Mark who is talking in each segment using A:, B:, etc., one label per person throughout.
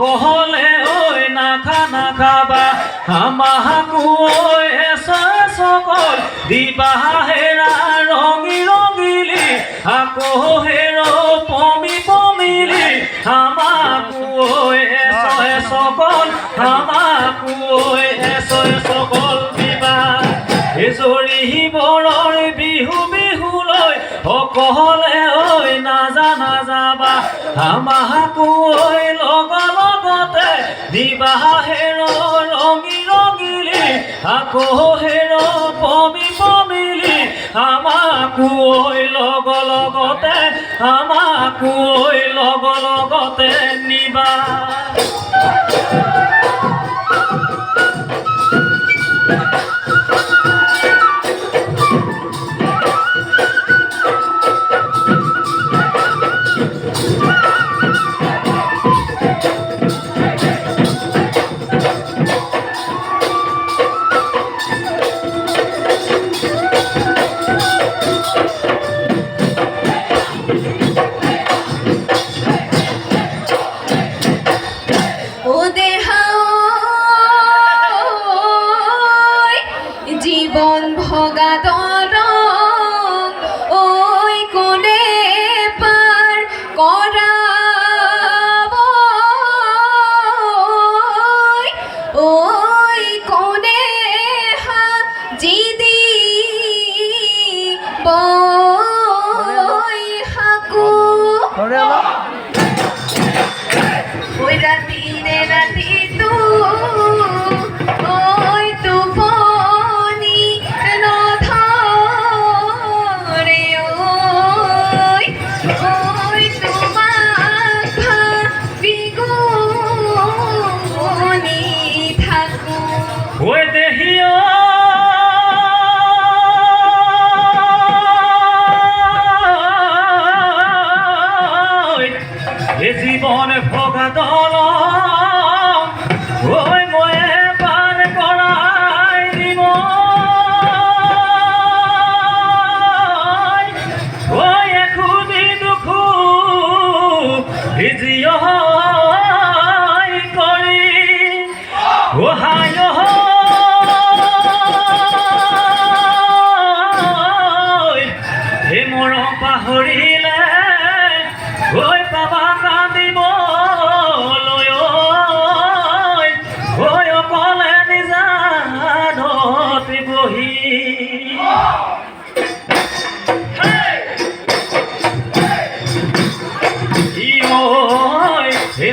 A: অকলে ঐ নাখাবা আমাকো ঐ সকল দিবা হেৰা ৰঙি ৰঙিলি আকৌ হেৰ পমিলি আমাকো ঐ সকল আমাকো ঐ সকল দিবা এজৰি বৰৰ বিহু লৈ অকলে ঐ নাযাবা আমাকো ঐ লগতে দিবা হেৰ ৰঙি ৰঙিলি আকৌ হেৰ পমিলি আমাকো ঐ লগতে আমাকো ঐ লগতে নিবা
B: জীবন ভগা দৰং ঐ কোনে পাৰ কৰাব ঐ কোনে সাজি দিব সাকো ঐ ৰাতিৰে ৰাতিটো
A: ঐ দেহিয়া এ জীবন ভগা দলং ঐ ময়ে পাৰ কৰাই দিব ঐ এখুদি দুখু ভিজিয় কৰি ওহায় মৰম পাহৰিলে ঐ পাবা কান্দিবলৈ ঐ অকলে নিজানত বহি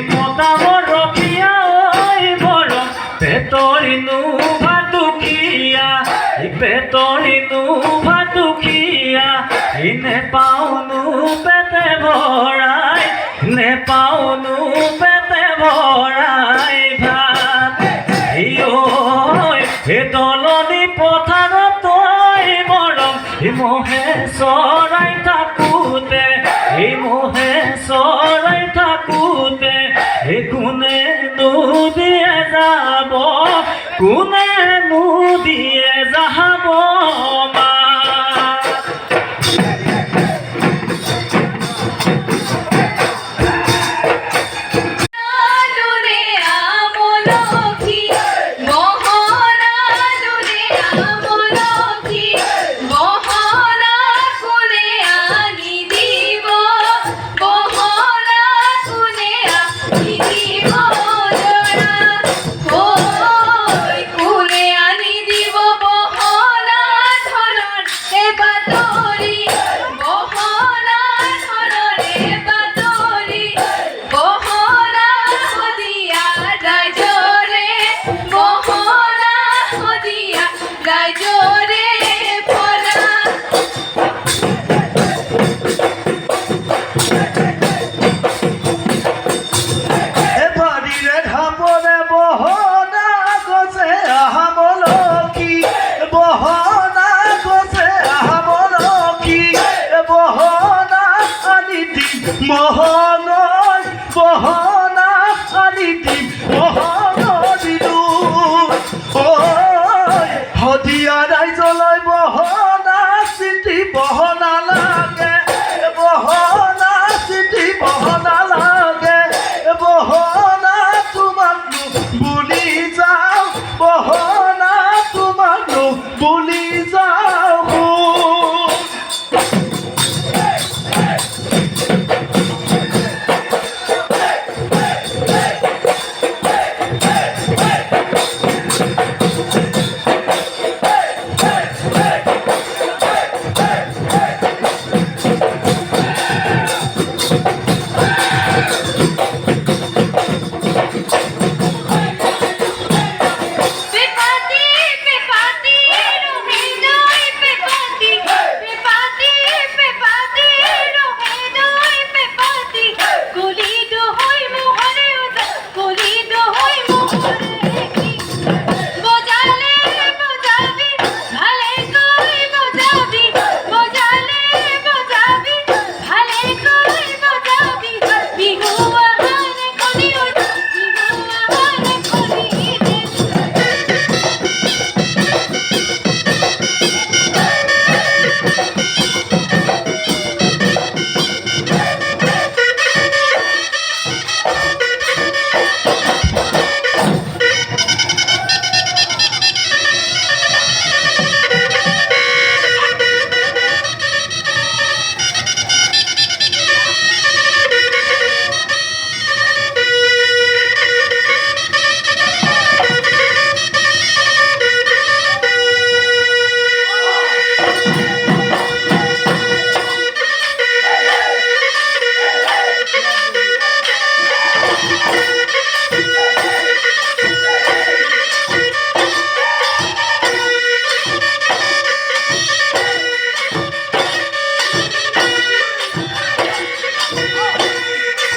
A: মতামৰ ৰখীয়া ঐ মৰম পেটৰিনো ভাতুকীয়া পেটৰিনো ভাতুকীয়া নেপাওনো পেটে ভৰাই নেপাওনো পেটে ভৰাই ভাত ঐ দলনি পথাৰত তই মৰম মহে চৰাই থাকোঁতে মহে চৰাই থাকোঁতে কোনে দিয়ে যাব কোনে দিয়ে যাব